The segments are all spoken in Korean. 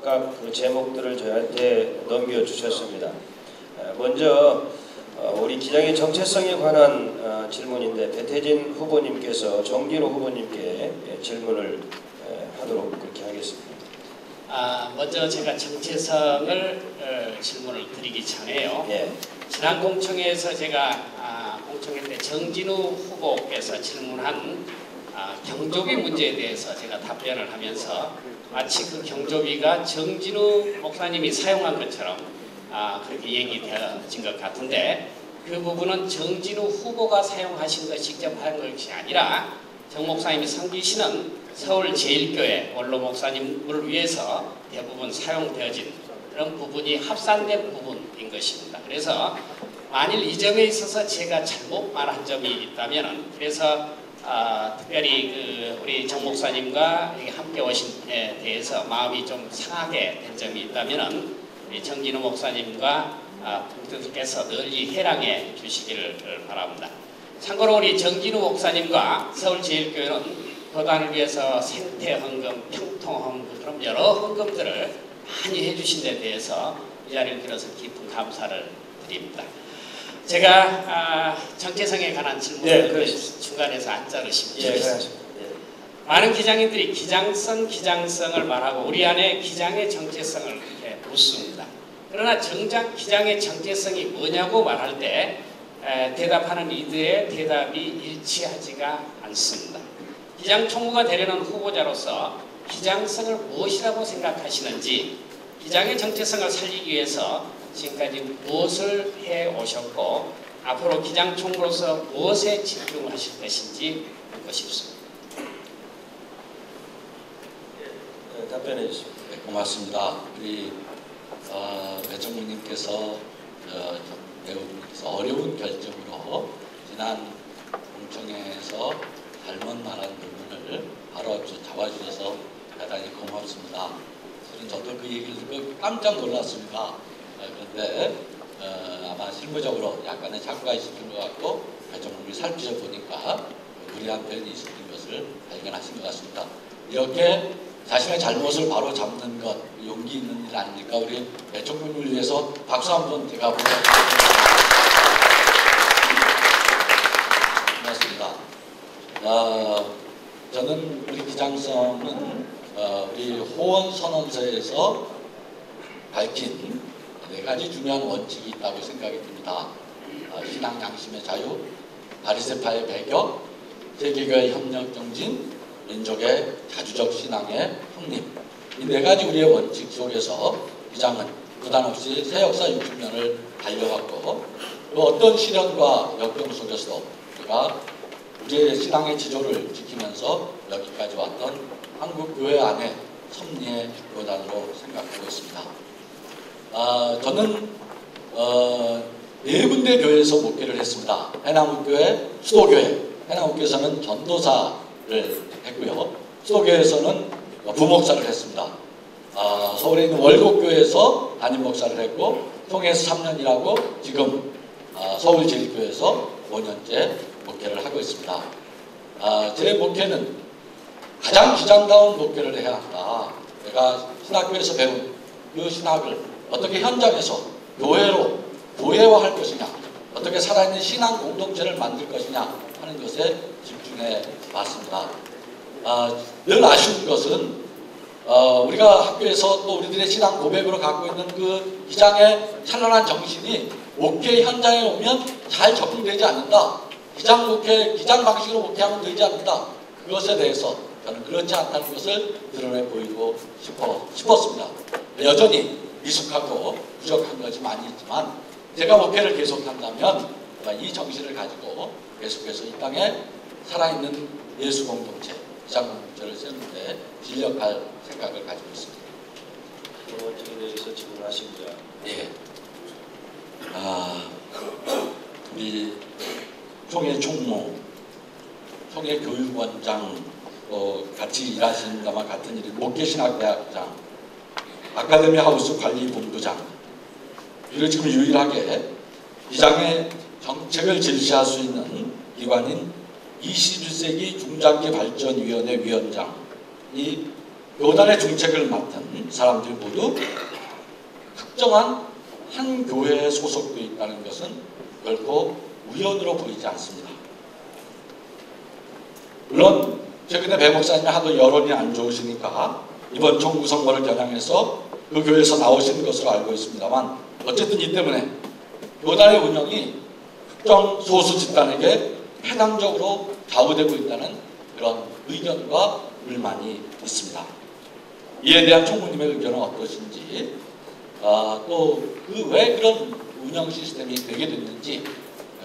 각각 그 제목들을 저희한테 넘겨주셨습니다. 먼저 우리 기장의 정체성에 관한 질문인데 배태진 후보님께서 정진호 후보님께 질문을 하도록 그렇게 하겠습니다. 먼저 제가 정체성을 질문을 드리기 전에요. 예. 지난 공청회에서 제가 공청회 때 정진우 후보께서 질문한 경조비 문제에 대해서 제가 답변을 하면서 마치 그 경조비가 정진우 목사님이 사용한 것처럼 그렇게 얘기되어진 것 같은데 그 부분은 정진우 후보가 사용하신 것이 직접 한 것이 아니라 정 목사님이 섬기시는 서울제일교회 원로 목사님을 위해서 대부분 사용되어진 그런 부분이 합산된 부분인 것입니다. 그래서 만일 이 점에 있어서 제가 잘못 말한 점이 있다면 그래서 특별히 우리 정 목사님과 함께 오신 데 대해서 마음이 좀 상하게 된 점이 있다면 정진우 목사님과 분들께서 널리 해랑해 주시기를 바랍니다. 참고로 우리 정진우 목사님과 서울제일교회는 교단을 위해서 생태헌금, 평통헌금 그런 여러 헌금들을 많이 해주신 데 대해서 이 자리를 빌어서 깊은 감사를 드립니다. 제가 정체성에 관한 질문을 중간에서 안 자르시면 좋겠습니다. 많은 기장님들이 기장성을 말하고 우리 안에 기장의 정체성을 이렇게 묻습니다. 그러나 정작 기장의 정체성이 뭐냐고 말할 때 대답하는 이들의 대답이 일치하지가 않습니다. 기장 총무가 되려는 후보자로서 기장성을 무엇이라고 생각하시는지, 기장의 정체성을 살리기 위해서 지금까지 무엇을 해오셨고 앞으로 기장 총무로서 무엇에 집중하실 것인지 묻고 싶습니다. 답변해 주십시오. 네, 고맙습니다. 우리 배정국님께서 매우 어려운 결정으로 지난 공청회에서 잘못 말한 부분을 바로 잡아주셔서 대단히 고맙습니다. 실은 저도 그 얘기를 듣고 깜짝 놀랐습니다. 그런데 아마 실무적으로 약간의 착오가 있었던 것 같고 배정국이 살피셔 보니까 무리한 표현이 있었던 것을 발견하신 것 같습니다. 이렇게 자신의 잘못을 바로 잡는 것, 용기 있는 일 아닙니까? 우리 배정국을 위해서 박수 한번 제가 부탁드립니다. 고맙습니다. 저는 우리 기장성은 우리 호원선언서에서 밝힌 4가지 중요한 원칙이 있다고 생각이 듭니다. 신앙 양심의 자유, 바리새파의 배격, 세계교회 협력 정진, 민족의 자주적 신앙의 확립. 이 4가지 우리의 원칙 속에서 기장은 부담 없이 새 역사 60년을 달려왔고 또 어떤 시련과 역경 속에서도 우리가 우리의 신앙의 지조를 지키면서 여기까지 왔던 한국교회 안의 섭리의 교단으로 생각하고 있습니다. 저는 4군데 교회에서 목회를 했습니다. 해남교회, 수도교회. 해남교회에서는 전도사를 했고요. 수도교회에서는 부목사를 했습니다. 서울에 있는 월곡교회에서 담임목사를 했고 통해서 3년이라고 지금 서울제일교회에서 5년째 목회를 하고 있습니다. 제 목회는 가장 기장다운 목회를 해야 한다. 내가 신학교에서 배운 그 신학을 어떻게 현장에서 교회화할 것이냐, 어떻게 살아있는 신앙 공동체를 만들 것이냐 하는 것에 집중해 봤습니다. 늘 아쉬운 것은 우리가 학교에서 또 우리들의 신앙 고백으로 갖고 있는 그 기장의 찬란한 정신이 목회 현장에 오면 잘 적응되지 않는다. 기장 방식으로 목회하면 되지 않는다. 그것에 대해서 저는 그렇지 않다는 것을 드러내 보이고 싶었습니다. 여전히 미숙하고 부족한 것이 많이 있지만 제가 목회를 계속한다면 이 정신을 가지고 계속해서 이 땅에 살아있는 예수 공동체, 기장 공동체를 세우는데 진력할 생각을 가지고 있습니다. 원칙에 대해서 질문하십니다. 예. 우리 총회 총무, 총회 교육원장, 같이 일하신다만 같은 일이 목회신학대학장, 아카데미 하우스 관리본부장, 그리고 지금 유일하게 기장의 정책을 제시할 수 있는 기관인 21세기 중장기 발전위원회 위원장이 교단의 중책을 맡은 사람들이 모두 특정한 한 교회에 소속되어 있다는 것은 결코 우연으로 보이지 않습니다. 물론 최근에 배 목사님이 하도 여론이 안 좋으시니까 이번 총구 선거를 겨냥해서 그 교회에서 나오신 것으로 알고 있습니다만, 어쨌든 이 때문에 교단의 운영이 특정 소수 집단에게 편향적으로 좌우되고 있다는 그런 의견과 불만이 있습니다. 이에 대한 총무님의 의견은 어떠신지, 또 그 왜 그런 운영 시스템이 되게 됐는지,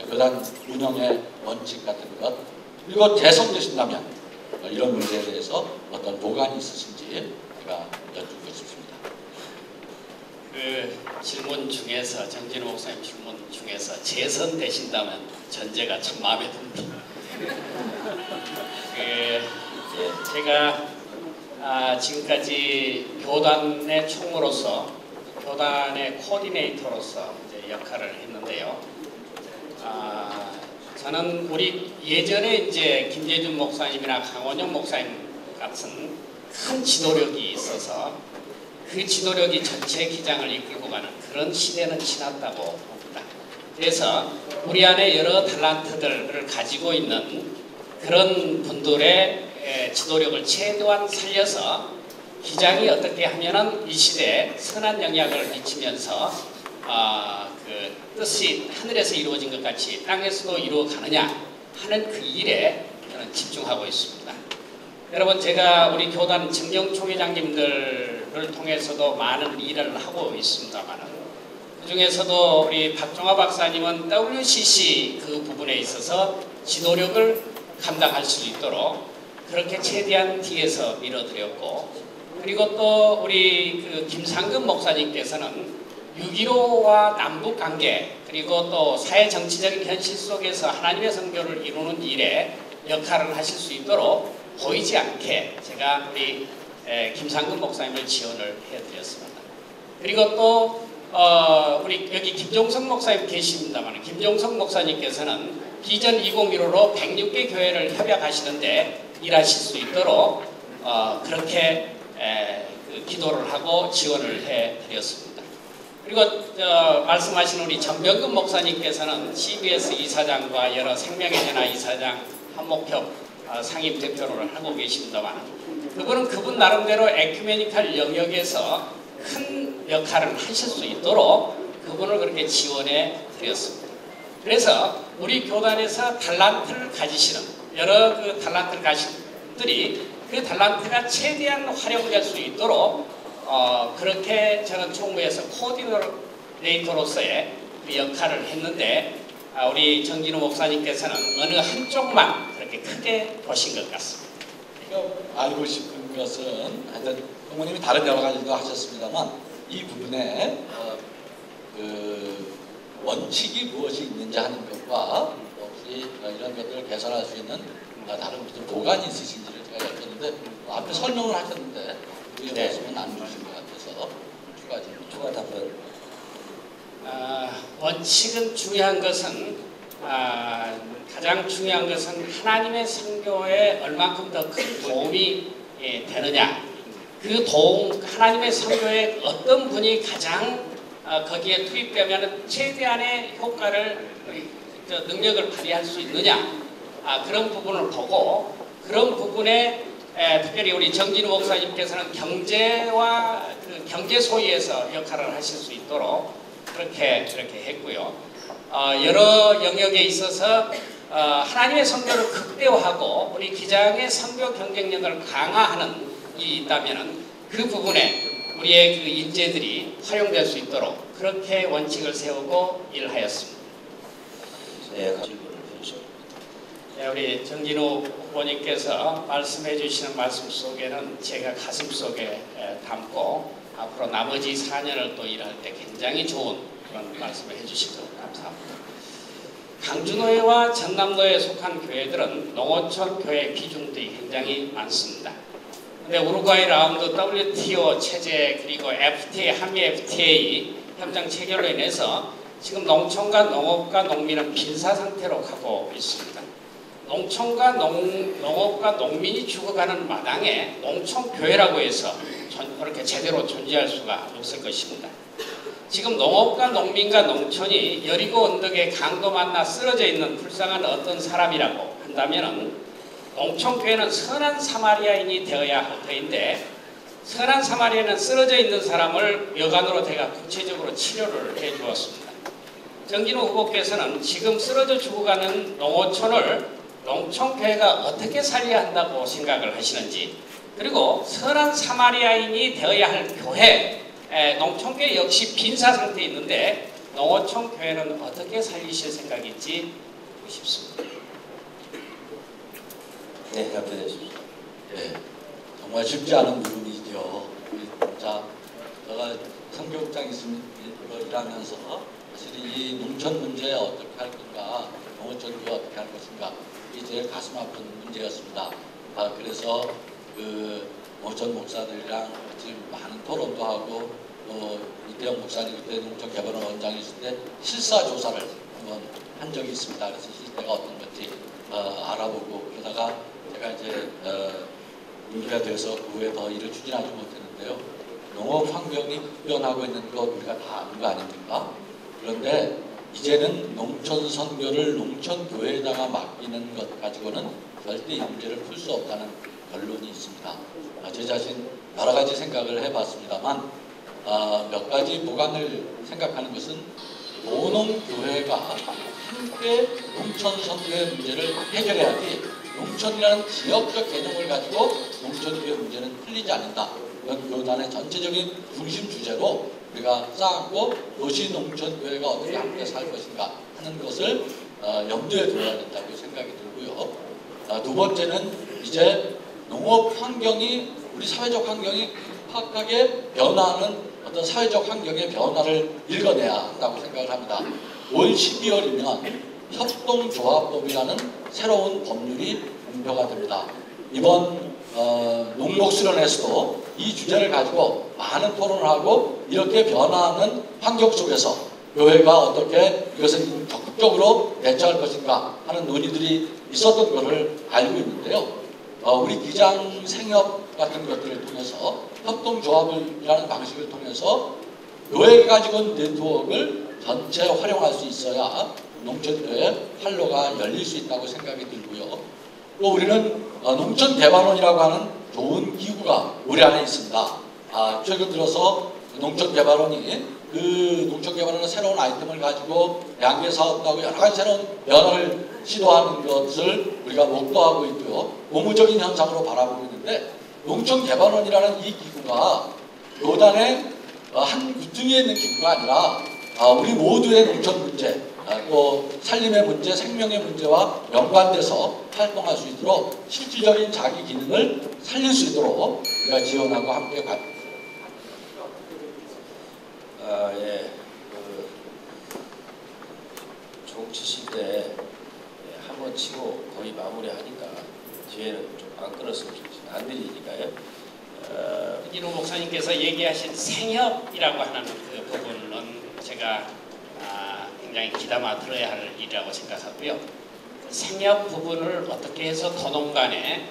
교단 운영의 원칙 같은 것, 그리고 재선되신다면 이런 문제에 대해서 어떤 보관이 있으신지 제가 여쭙고 싶습니다. 그 질문 중에서, 정진우 목사님 질문 중에서 재선되신다면 전제가 참 마음에 듭니다. 제가 지금까지 교단의 총무로서, 교단의 코디네이터로서 이제 역할을 했는데요. 저는 우리 예전에 이제 김재준 목사님이나 강원영 목사님 같은 큰 지도력이 있어서 그 지도력이 전체 기장을 이끌고 가는 그런 시대는 지났다고 봅니다. 그래서 우리 안에 여러 탤런트들을 가지고 있는 그런 분들의 지도력을 최대한 살려서 기장이 어떻게 하면은 이 시대에 선한 영향을 미치면서 그 뜻이 하늘에서 이루어진 것 같이 땅에서도 이루어가느냐 하는 그 일에 저는 집중하고 있습니다. 여러분, 제가 우리 교단 정경총회장님들을 통해서도 많은 일을 하고 있습니다만은, 그 중에서도 우리 박종화 박사님은 WCC 그 부분에 있어서 지도력을 감당할 수 있도록 그렇게 최대한 뒤에서 밀어드렸고, 그리고 또 우리 그 김상근 목사님께서는 6.15와 남북관계, 그리고 또 사회정치적인 현실 속에서 하나님의 선교를 이루는 일에 역할을 하실 수 있도록 보이지 않게 제가 우리 김상근 목사님을 지원을 해드렸습니다. 그리고 또 우리 여기 김종석 목사님 계십니다만, 김종석 목사님께서는 비전 2015로 106개 교회를 협약하시는데 일하실 수 있도록 그렇게 기도를 하고 지원을 해드렸습니다. 그리고 말씀하신 우리 전병근 목사님께서는 CBS 이사장과 여러 생명의 변화 이사장, 한목협 상임 대표를 하고 계십니다만, 그분은 그분 나름대로 에큐메니컬 영역에서 큰 역할을 하실 수 있도록 그분을 그렇게 지원해 드렸습니다. 그래서 우리 교단에서 탤런트를 가지시는 여러 그 탤런트를 가진 분들이 그 탤런트가 최대한 활용될 수 있도록 그렇게 저는 총무에서 코디네이터로서의 그 역할을 했는데, 우리 정진우 목사님께서는 어느 한쪽만 그렇게 크게 보신 것 같습니다. 알고 싶은 것은, 하여튼 부모님이 다른 여러 가지도 하셨습니다만, 이 부분에 그 원칙이 무엇이 있는지 하는 것과 혹시 이런 것들을 개선할 수 있는 다른 무슨 보관이 있으신지를 제가 여쭤봤는데, 앞에 설명을 하셨는데 그게 말씀은 안 주신 것 같아서 추가 답변. 원칙은 중요한 것은, 가장 중요한 것은 하나님의 선교에 얼만큼 더 큰 도움이 되느냐, 그 도움, 하나님의 선교에 어떤 분이 가장 거기에 투입되면 최대한의 효과를, 능력을 발휘할 수 있느냐, 그런 부분을 보고, 그런 부분에 특별히 우리 정진우 목사님께서는 경제와 그 경제 소위에서 역할을 하실 수 있도록 그렇게 했고요. 여러 영역에 있어서 하나님의 선교를 극대화하고 우리 기장의 선교 경쟁력을 강화하는 일이 있다면 그 부분에 우리의 그 인재들이 활용될 수 있도록 그렇게 원칙을 세우고 일하였습니다. 네, 질문을 해주시죠. 네, 우리 정진우 후보님께서 말씀해 주시는 말씀 속에는 제가 가슴 속에 담고 앞으로 나머지 4년을 또 일할 때 굉장히 좋은 그런 말씀을 해주시고 감사합니다. 강준호회와 전남도에 속한 교회들은 농어촌 교회 비중들이 굉장히 많습니다. 근데 우루과이 라운드 WTO 체제 그리고 FTA, 한미 FTA 협정 체결로 인해서 지금 농촌과 농업과 농민은 빈사 상태로 가고 있습니다. 농촌과 농업과 농민이 죽어가는 마당에 농촌교회라고 해서 그렇게 제대로 존재할 수가 없을 것입니다. 지금 농업과 농민과 농촌이 여리고 언덕에 강도 만나 쓰러져 있는 불쌍한 어떤 사람이라고 한다면 농촌교회는 선한 사마리아인이 되어야 할 터인데 선한 사마리아는 쓰러져 있는 사람을 여간으로 제가 구체적으로 치료를 해 주었습니다. 정진우 후보께서는 지금 쓰러져 죽어가는 농어촌을 농촌교회가 어떻게 살려야 한다고 생각을 하시는지, 그리고 선한 사마리아인이 되어야 할 교회, 농촌교회 역시 빈사 상태에 있는데 농어촌 교회는 어떻게 살리실 생각인지 묻고 싶습니다. 네, 답변해 주십시오. 네, 정말 쉽지 않은 부분이죠. 자, 제가 선교국장 있으로 일하면서 사실 이 농촌 문제 어떻게 할 건가, 농어촌 교회 어떻게 할 것인가, 이게 제일 가슴 아픈 문제였습니다. 그래서 그 농어촌 목사들이랑 같이 많은 토론도 하고, 이태영 목사님 그때 농촌개발원 원장이었을 때 실사 조사를 한번 한 적이 있습니다. 그래서 실태가 어떤 건지 알아보고, 그러다가 제가 이제 임기가 돼서 그 후에 더 일을 추진하지 못했는데요. 농업 환경이 급변하고 있는 거 우리가 다 아는 거 아닙니까? 그런데 이제는 농촌 선교를 농촌 교회에다가 맡기는 것 가지고는 절대 이 문제를 풀 수 없다는 결론이 있습니다. 제 자신 여러 가지 생각을 해봤습니다만 몇 가지 보강을 생각하는 것은 노농교회가 함께 농촌 선교의 문제를 해결해야지 농촌이라는 지역적 개념을 가지고 농촌교회 문제는 풀리지 않는다. 이런 교단의 전체적인 중심 주제로 우리가 쌓았고 도시 농촌교회가 어떻게 함께 살 것인가 하는 것을 염두에 둬야 된다고 생각이 들고요. 두 번째는 이제 농업 환경이, 우리 사회적 환경이 급하게 변화하는 어떤 사회적 환경의 변화를 읽어내야 한다고 생각을 합니다. 올 12월이면 협동조합법이라는 새로운 법률이 공표가 됩니다. 이번 농목수련에서도 이 주제를 가지고 많은 토론을 하고, 이렇게 변화하는 환경 속에서 교회가 어떻게 이것을 적극적으로 대처할 것인가 하는 논의들이 있었던 것을 알고 있는데요. 우리 기장 생협 같은 것들을 통해서 협동조합이라는 방식을 통해서 교회가 가지고 있는 네트워크를 전체 활용할 수 있어야 농촌교회 활로가 열릴 수 있다고 생각이 들고요. 또 우리는 농촌개발원이라고 하는 좋은 기구가 우리 안에 있습니다. 최근 들어서 농촌개발원이 그 농촌개발원의 새로운 아이템을 가지고 양계 사업도 하고 여러 가지 새로운 변화를 시도하는 것을 우리가 목도하고 있고요. 고무적인 현상으로 바라보고 있는데, 농촌개발원이라는 이 기구가 교단의 한 구층에 있는 기구가 아니라 우리 모두의 농촌 문제, 또 살림의 문제, 생명의 문제와 연관돼서 활동할 수 있도록 실질적인 자기 기능을 살릴 수 있도록 우리가 지원하고 함께 예. 종 치실 때 한 번 치고 거의 마무리하니까 뒤에는 좀 안 끊었으면 좋겠습니다. 안 들리니까요. 이노 목사님께서 얘기하신 생협이라고 하는 그 부분은 제가 굉장히 귀담아 들어야 할 일이라고 생각하고요. 그 생협 부분을 어떻게 해서 도농 간에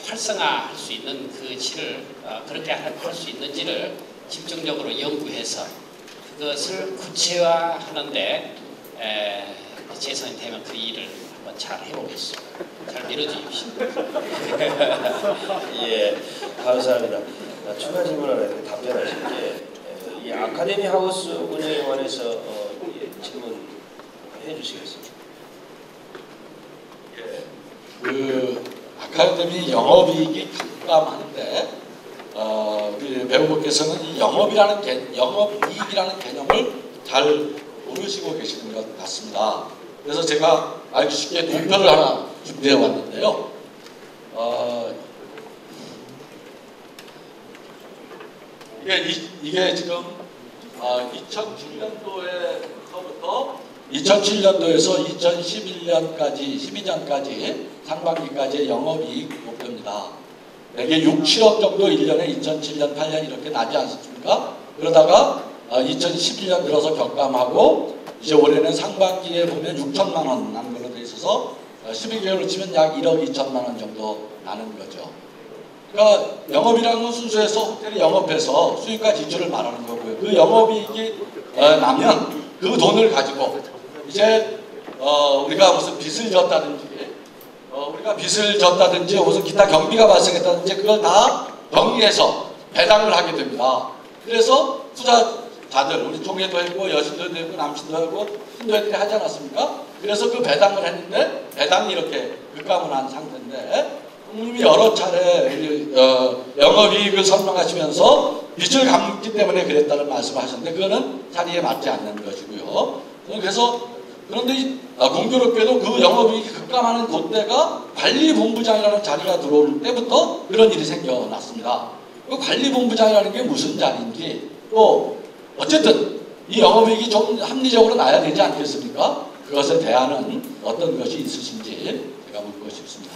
활성화할 수 있는 그 질을 그렇게 할 수 있는지를 집중적으로 연구해서 그것을 구체화하는데 재선이 되면 그 일을 한번 잘 해보겠습니다. 잘 밀어주십시오. 예, 감사합니다. 추가 질문 하나 답변하실게. 이 아카데미 하우스 운영에 관해서 질문해 주시겠습니까? 그 아카데미 영업이익이 급감하는데 우리 배우분께서는 이 영업이익이라는 개념을 잘 모르시고 계시는 것 같습니다. 그래서 제가 알기 쉽게 도표를 하나 준비해 왔는데요. 이게 지금 2007년도에서부터 2007년도에서 2011년까지 12년까지 상반기까지의 영업이익 목표입니다. 이게 6, 7억 정도 1년에 2007년, 8년 이렇게 나지 않습니까? 그러다가 2011년 들어서 격감하고 이제 올해는 상반기에 보면 6천만 원 난 걸로 돼 있어서 12개월로 치면 약 1억 2천만 원 정도 나는 거죠. 그러니까 영업이라는 건 순수해서 호텔이 영업해서 수익과 지출을 말하는 거고요. 그 영업이익이 나면 그 돈을 가지고 이제 우리가 무슨 빚을 졌다든지 무슨 기타 경비가 발생했다든지 그걸 다 정리해서 배당을 하게 됩니다. 그래서 투자자들, 우리 총회도 했고 여신도도 했고 남신도 하고 신도들이 하지 않았습니까? 그래서 그 배당을 했는데 배당이 이렇게 급감을 상태인데 총님이 여러 차례 영업이익을 설명하시면서 빚을 갚기 때문에 그랬다는 말씀을 하셨는데 그거는 자리에 맞지 않는 것이고요. 그래서 그런데 공교롭게도 그 영업이익이 급감하는 그때가 관리본부장이라는 자리가 들어올 때부터 그런 일이 생겨났습니다. 그 관리본부장이라는 게 무슨 자리인지 또 어쨌든 이 영업이익이 좀 합리적으로 나야 되지 않겠습니까? 그것에 대한 어떤 것이 있으신지 제가 묻고 싶습니다.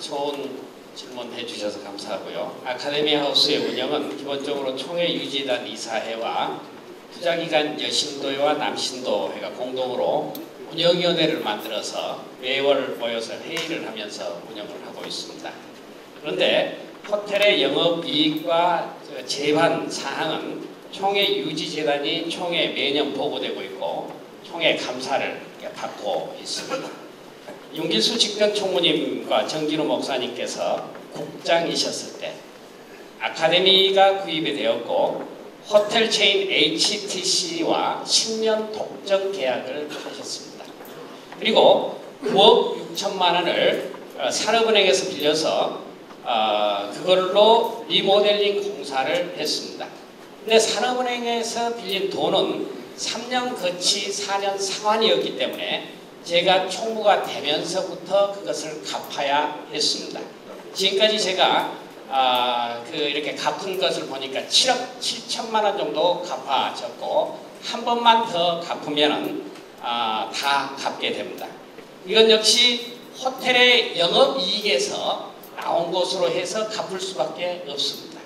좋은 질문 해주셔서 감사하고요. 아카데미 하우스의 운영은 기본적으로 총회 유지단 이사회와 투자기관 여신도회와 남신도회가 공동으로 운영위원회를 만들어서 매월 모여서 회의를 하면서 운영을 하고 있습니다. 그런데 호텔의 영업이익과 재반 사항은 총회 유지재단이 총회에 매년 보고되고 있고 총회 감사를 받고 있습니다. 윤길수 직전 총무님과 정진우 목사님께서 국장이셨을 때 아카데미가 구입이 되었고 호텔 체인 HTC와 10년 독점 계약을 하셨습니다. 그리고 9억 6천만 원을 산업은행에서 빌려서 그걸로 리모델링 공사를 했습니다. 근데 산업은행에서 빌린 돈은 3년 거치 4년 상환이었기 때문에 제가 총무가 되면서부터 그것을 갚아야 했습니다. 지금까지 제가 이렇게 갚은 것을 보니까 7억 7천만 원 정도 갚아졌고 한 번만 더 갚으면 다 갚게 됩니다. 이건 역시 호텔의 영업이익에서 나온 것으로 해서 갚을 수밖에 없습니다.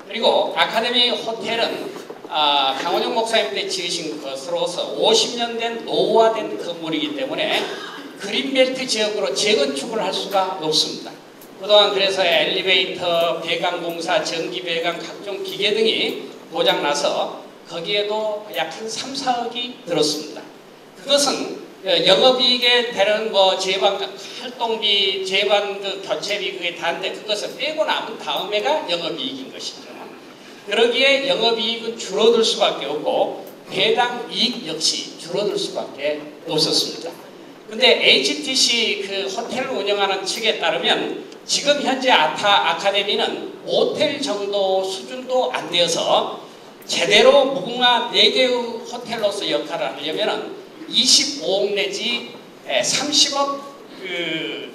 그리고 아카데미 호텔은 강원영 목사님 때 지으신 것으로서 50년 된 노후화된 건물이기 때문에 그린벨트 지역으로 재건축을 할 수가 없습니다. 그동안 그래서 엘리베이터, 배관공사, 전기배관, 각종 기계 등이 고장나서 거기에도 약 한 3, 4억이 들었습니다. 그것은 영업이익에 대한 재반 활동비, 재반 교체비 그게 다인데 그것을 빼고 남은 다음에가 영업이익인 것이죠. 그러기에 영업이익은 줄어들 수밖에 없고 배당 이익 역시 줄어들 수밖에 없었습니다. 근데 HTC 그 호텔을 운영하는 측에 따르면 지금 현재 아카데미는 모텔 정도 수준도 안 되어서 제대로 무궁화 4개의 호텔로서 역할을 하려면 25억 내지 30억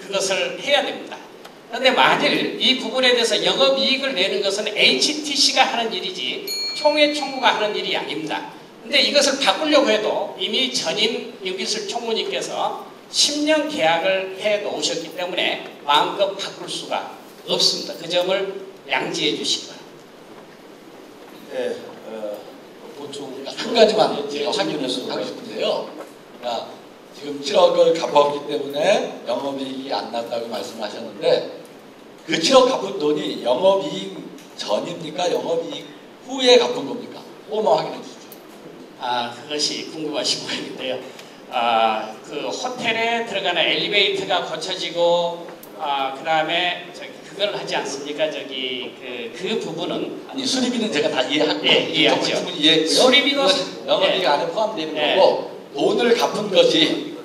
그것을 해야 됩니다. 그런데 만일 이 부분에 대해서 영업이익을 내는 것은 HTC가 하는 일이지 총회 총무가 하는 일이 아닙니다. 근데 이것을 바꾸려고 해도 이미 전임 윤길수 총무님께서 10년 계약을 해 놓으셨기 때문에 마음껏 바꿀 수가 없습니다. 그 점을 양지해 주시기 바랍니다. 네, 보충 한 가지만 제가 확인을 하고 싶은데요. 그러니까 지금 7억을 갚았기 때문에 영업이익이 안 났다고 말씀하셨는데 그 7억 갚은 돈이 영업이익 전입니까? 영업이익 후에 갚은 겁니까? 그것만 확인해 주시죠. 그것이 궁금하신 모양인데요. 그 호텔에 들어가는 엘리베이터가 고쳐지고 그 다음에 그걸 하지 않습니까? 그 부분은 아니 수리비는 제가 다 이해하고 이해하죠. 충분히 이해했고요. 수리비도 영업이익 안에 포함되는 거고 돈을 갚은 것이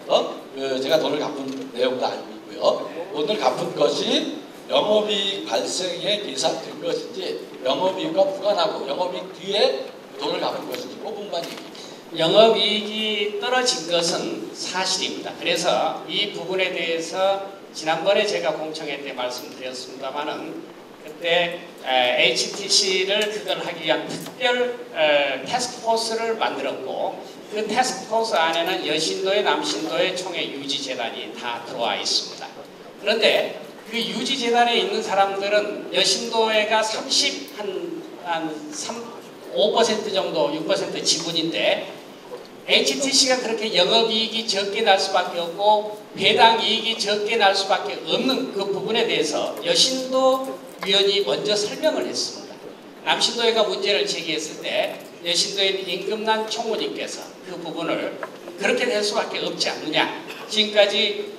제가 돈을 갚은 내용도 알고 있고요. 돈을 갚은 것이 영업이익 발생에 계산된 것인지 영업이익과 무관하고 영업이익 뒤에 돈을 갚은 것인지 그 부분만 얘기해주세요. 영업이익이 떨어진 것은 사실입니다. 그래서 이 부분에 대해서 지난번에 제가 공청회 때 말씀드렸습니다마는 그때 HTC를 그걸 하기 위한 특별 태스크포스를 만들었고 그 태스크포스 안에는 여신도의 남신도의 총회 유지재단이 다 들어와 있습니다. 그런데 그 유지재단에 있는 사람들은 여신도회가 5% 정도 6% 지분인데 HTC가 그렇게 영업이익이 적게 날 수밖에 없고 배당 이익이 적게 날 수밖에 없는 그 부분에 대해서 여신도 위원이 먼저 설명을 했습니다. 남신도회가 문제를 제기했을 때 여신도의 임금난 총무님께서 그 부분을 그렇게 될 수밖에 없지 않느냐. 지금까지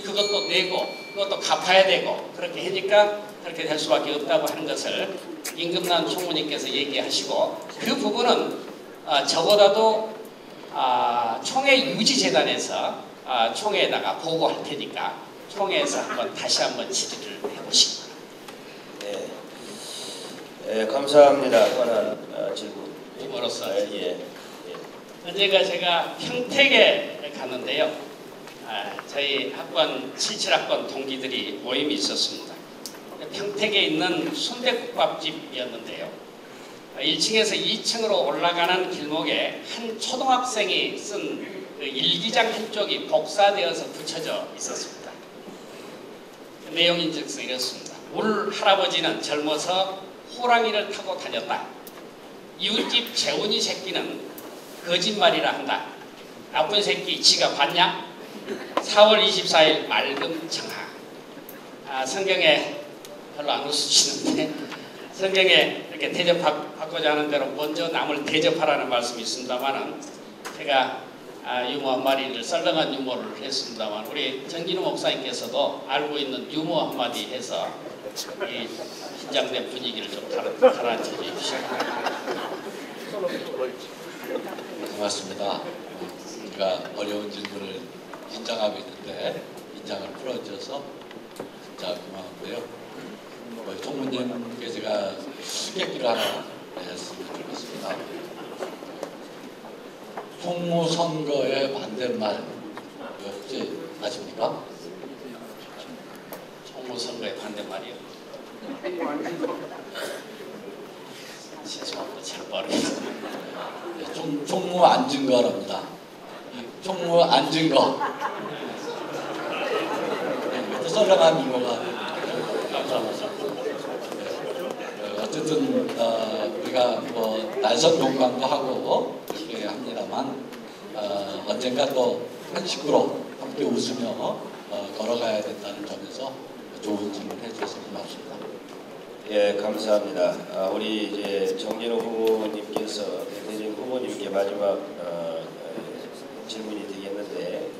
그것도 내고 그것도 갚아야 되고 그렇게 하니까 그렇게 될 수밖에 없다고 하는 것을 임금난 총무님께서 얘기하시고 그 부분은 적어도 총회 유지재단에서 총회에다가 보고할 테니까 총회에서 다시 한번 질의를 해보시기 바랍니다. 네, 감사합니다. 또 하나 질문. 후보로서 예. 언제가 제가 평택에 갔는데요. 저희 학번 77학번 동기들이 모임이 있었습니다. 평택에 있는 순대국밥집이었는데요. 1층에서 2층으로 올라가는 길목에 한 초등학생이 쓴 그 일기장 한쪽이 복사되어서 붙여져 있었습니다. 내용인즉슨 이렇습니다. 울 할아버지는 젊어서 호랑이를 타고 다녔다. 이웃집 재훈이 새끼는 거짓말이라 한다. 나쁜 새끼 지가 봤냐? 4월 24일 맑음 정하. 성경에 별로 안 웃으시는데 성경에 이렇게 대접받고자 하는 대로 먼저 남을 대접하라는 말씀이 있습니다만은 제가 유머 한마디를 썰렁한 유머를 했습니다만 우리 정진우 목사님께서도 알고 있는 유머 한마디 해서 이 긴장된 분위기를 좀 가라앉혀 주십시오. 고맙습니다. 제가 어려운 질문을 긴장하고 있는데 긴장을 풀어주셔서 진짜 고마운데요. 총무님께 제가 수계기를 하나 내렸으면 좋겠습니다. 총무선거의 반대말 혹시 아십니까? 총무선거의 반대말이요? 죄송합니다. 잘 모르겠습니다. 네, 총무 앉은 거랍니다. 총무 앉은 거. 네, 썰렁한 유머가. 감사합니다. 어쨌든 우리가 뭐 날선 공방도 하고 그렇게 합니다만 언젠가 또 한 식구로 함께 웃으며 걸어가야 된다는 점에서 좋은 질문 해주셔서 고맙습니다. 예, 감사합니다. 우리 이제 정진호 후보님께서 대통령 후보님께 마지막 질문이 되겠는데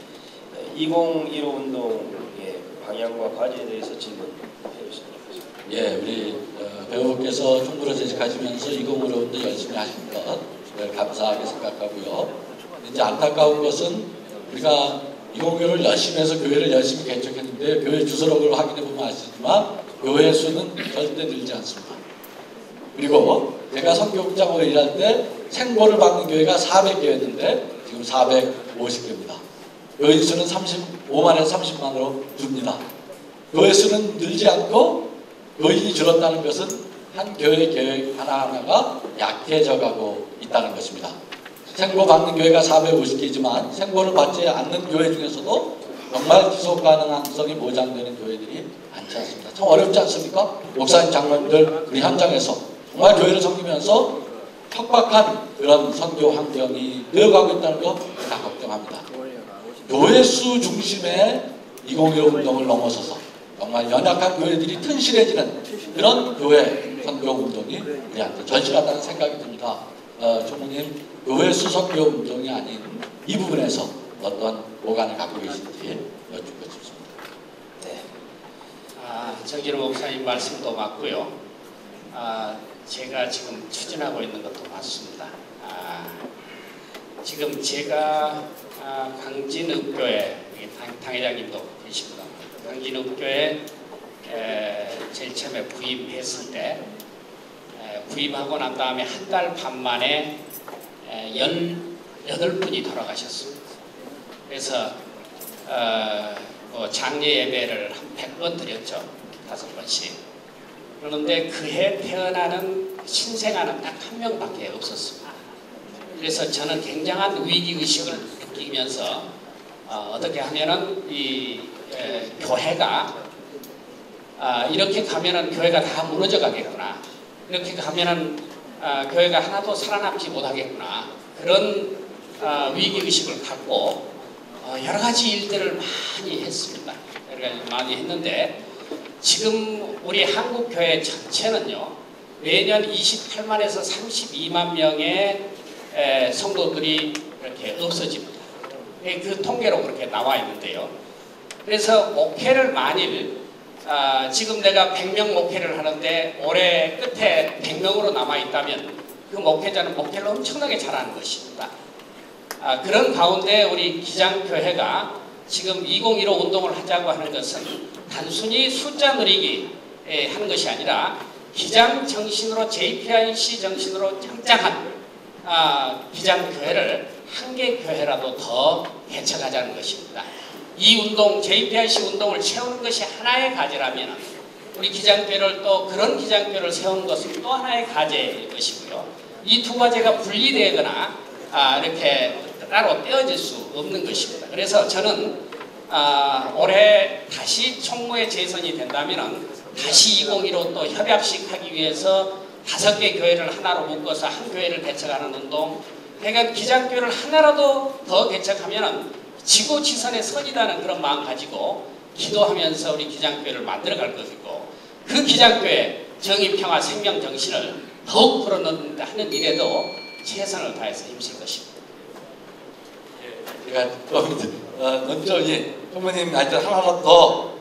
2015 운동의 방향과 과제에 대해서 질문해 주시면 좋겠습니다. 예, 우리 배우께서 총무로 재직하시면서 2015 운동 열심히 하신 것 감사하게 생각하고요. 이제 안타까운 것은 우리가 2015를 열심히 해서 교회를 열심히 개척했는데 교회 주소록을 확인해 보면 아시지만 교회 수는 절대 늘지 않습니다. 그리고 제가 선교국장으로 일할 때 생보를 받는 교회가 400개였는데 지금 450개입니다. 교인 수는 35만에서 30만으로 줍니다. 교회 수는 늘지 않고 교인이 줄었다는 것은 한 교회 계획 하나하나가 약해져가고 있다는 것입니다. 생보 받는 교회가 450개지만 생보를 받지 않는 교회 중에서도 정말 지속 가능성이 보장되는 교회들이 많지 않습니다. 참 어렵지 않습니까? 목사님, 장로님들 우리 현장에서 정말 교회를 섬기면서 척박한 그런 선교 환경이 되어가고 있다는 거 다 걱정합니다. 교회 수 중심의 2015 운동을 넘어서서 정말 연약한 교회들이 튼실해지는 그런 교회 선교 운동이 우리한테 절실하다는 생각이 듭니다. 총무님, 교회 수 선교 운동이 아닌 이 부분에서 어떤 보관을 갖고 계신지 여쭙고 싶습니다. 네. 정진호 목사님 말씀도 맞고요. 제가 지금 추진하고 있는 것도 맞습니다. 지금 제가 강진읍교회 당회장님도 계십니다. 강진읍교회 제일 처음에 부임했을 때 부임하고 난 다음에 한 달 반 만에 18분이 돌아가셨습니다. 그래서 장례 예배를 한 100번 드렸죠. 5번씩. 그런데 그해 태어나는 신생아는 딱 한 명밖에 없었습니다. 그래서 저는 굉장한 위기의식을 느끼면서 어떻게 하면은 이 교회가 이렇게 가면은 교회가 다 무너져 가겠구나. 이렇게 가면은 교회가 하나도 살아남지 못하겠구나. 그런 위기의식을 갖고 여러 가지 일들을 많이 했습니다. 여러 가지 많이 했는데 지금 우리 한국교회 전체는요 매년 28만에서 32만 명의 성도들이 이렇게 없어집니다. 그 통계로 그렇게 나와 있는데요. 그래서 목회를 만일 지금 내가 100명 목회를 하는데 올해 끝에 100명으로 남아있다면 그 목회자는 목회를 엄청나게 잘하는 것입니다. 그런 가운데 우리 기장교회가 지금 2015 운동을 하자고 하는 것은 단순히 숫자 늘리기 하는 것이 아니라 기장 정신으로 JPIC 정신으로 짱짱한 기장교회를 한 개 교회라도 더 개척하자는 것입니다. 이 운동, JPIC 운동을 채우는 것이 하나의 과제라면 우리 기장교회를 또 그런 기장교회를 세우는 것은 또 하나의 과제일 것이고요. 이 두 과제가 분리되거나 이렇게 따로 떼어질 수 없는 것입니다. 그래서 저는 올해 다시 총무에 재선이 된다면 다시 2015 또 협약식 하기 위해서 5개 교회를 하나로 묶어서 한 교회를 개척하는 운동, 그러니까 기장교회를 하나라도 더 개척하면 지고지선의 선이라는 그런 마음 가지고 기도하면서 우리 기장교회를 만들어갈 것이고 그 기장교회 정의평화 생명정신을 더욱 풀어넣는 하는 일에도 최선을 다해서 힘쓸 것입니다. 제가 먼저 총무님 하여튼 하나만 더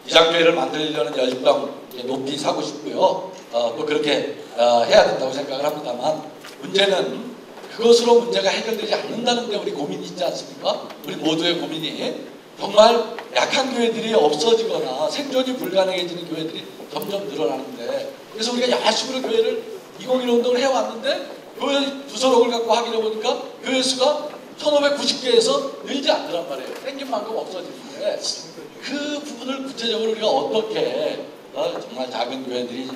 기장교회를 만들려는 열정 높이 사고 싶고요. 또 그렇게 해야 된다고 생각을 합니다만 문제는 그것으로 문제가 해결되지 않는다는 데 우리 고민이 있지 않습니까? 우리 모두의 고민이 정말 약한 교회들이 없어지거나 생존이 불가능해지는 교회들이 점점 늘어나는데 그래서 우리가 야심으로 교회를 2015 운동을 해왔는데 교회 주소록을 갖고 확인해 보니까 교회 수가 1590개에서 늘지 않더란 말이에요. 생긴 만큼 없어지는데 그 부분을 구체적으로 우리가 어떻게 정말 작은 교회들이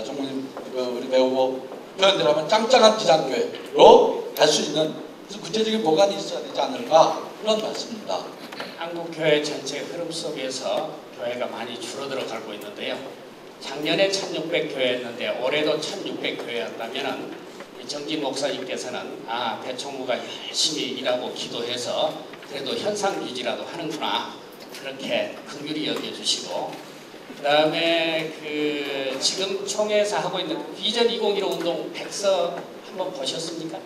총무님 우리 배우고 표현대로하면 짱짱한 기장교회로 갈 수 있는 구체적인 보관이 있어야 되지 않을까 그런 말씀입니다. 한국교회 전체 흐름 속에서 교회가 많이 줄어들어 가고 있는데요. 작년에 1600교회였는데 올해도 1600교회였다면 정진 목사님께서는 배총무가 열심히 일하고 기도해서 그래도 현상 유지라도 하는구나 그렇게 긍휼히 여겨주시고 그 다음에 지금 총회에서 하고 있는 비전 2015 운동 백서 한번 보셨습니까?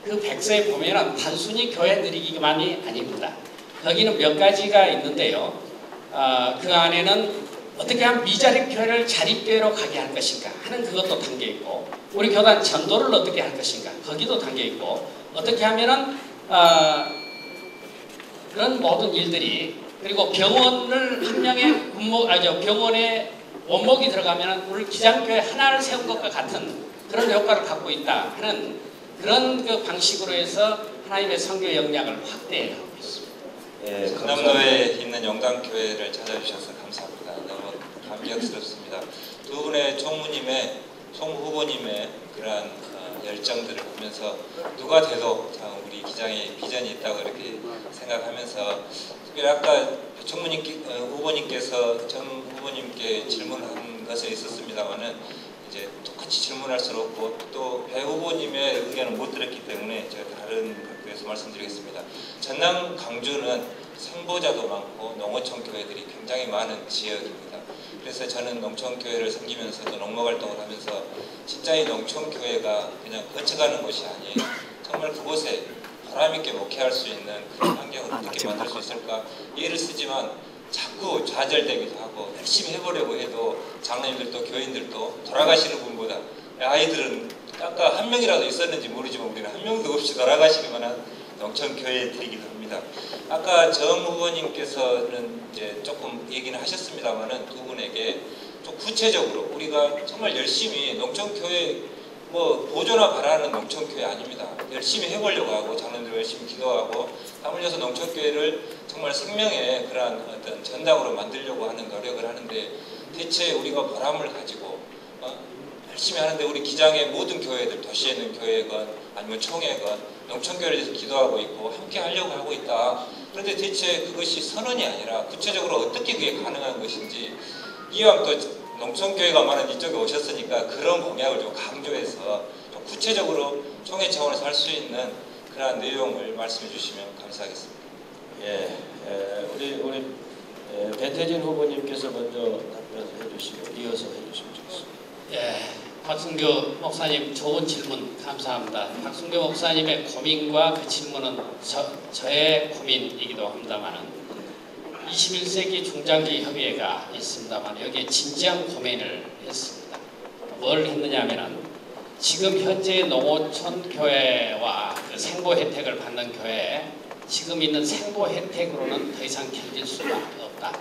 그 백서에 보면은 단순히 교회 늘리기만이 아닙니다. 거기는 몇 가지가 있는데요. 그 안에는 어떻게 하면 미자립 교회를 자립교회로 가게 할 것인가 하는 그것도 담겨 있고 우리 교단 전도를 어떻게 할 것인가 거기도 담겨 있고 어떻게 하면은 그런 모든 일들이 그리고 병원을 한 명의 병원에 원목이 들어가면 우리 기장교회 하나를 세운 것과 같은 그런 효과를 갖고 있다 하는 그런 그 방식으로 해서 하나님의 선교 역량을 확대하고 있습니다. 예, 전남도에 있는 영광교회를 찾아주셔서 감사합니다. 너무 감격스럽습니다. 두 분의 총무님의 총후보님의 그러한 열정들을 보면서 누가 돼도 우리 기장의 비전이 있다고 이렇게 생각하면서 특별히 아까 후보님께서 전 후보님께 질문한 것에 있었습니다만은 이제 똑같이 질문할 수는 없고 또 배 후보님의 의견을 못 들었기 때문에 제가 다른 각도에서 말씀드리겠습니다. 전남 강주는 생보자도 많고 농어촌 교회들이 굉장히 많은 지역입니다. 그래서 저는 농촌교회를 섬기면서도 농목활동을 하면서 진짜 이 농촌교회가 그냥 거쳐가는 곳이 아니에요. 정말 그곳에 보람있게 목회할 수 있는 그런 환경을 어떻게 만들 수 있을까 예를 쓰지만 자꾸 좌절되기도 하고 열심히 해보려고 해도 장로님들도 교인들도 돌아가시는 분보다 아이들은 아까 한 명이라도 있었는지 모르지만 우리는 한 명도 없이 돌아가시기만 한 농촌교회들이기도 합니다. 아까 정 후보님께서는 이제 조금 얘기는 하셨습니다만은 두 분에게 좀 구체적으로 우리가 정말 열심히 농촌교회 보조나 바라는 농촌교회 아닙니다. 열심히 해보려고 하고 장로님들 열심히 기도하고 땀 흘려서 농촌교회를 정말 생명의 그러한 어떤 전당으로 만들려고 하는 노력을 하는데 대체 우리가 보람을 가지고 열심히 하는데 우리 기장의 모든 교회들 도시에 있는 교회건 아니면 총회건 농촌교회를 위해서 기도하고 있고 함께 하려고 하고 있다. 그런데 대체 그것이 선언이 아니라 구체적으로 어떻게 그게 가능한 것인지 이왕 또 농촌교회가 많은 이쪽에 오셨으니까 그런 공약을 좀 강조해서 좀 구체적으로 총회 차원에서 할 수 있는 그러한 내용을 말씀해 주시면 감사하겠습니다. 예, 우리 배태진 후보님께서 먼저 답변해 주시고 이어서 해 주시면 좋겠습니다. 예, 박승규 목사님 좋은 질문 감사합니다. 박승규 목사님의 고민과 그 질문은 저의 고민이기도 합니다만 21세기 중장기 협의회가 있습니다만 여기에 진지한 고민을 했습니다. 뭘 했느냐 하면은 지금 현재 농어촌 교회와 그 생보 혜택을 받는 교회 지금 있는 생보 혜택으로는 더 이상 견딜 수가 없다.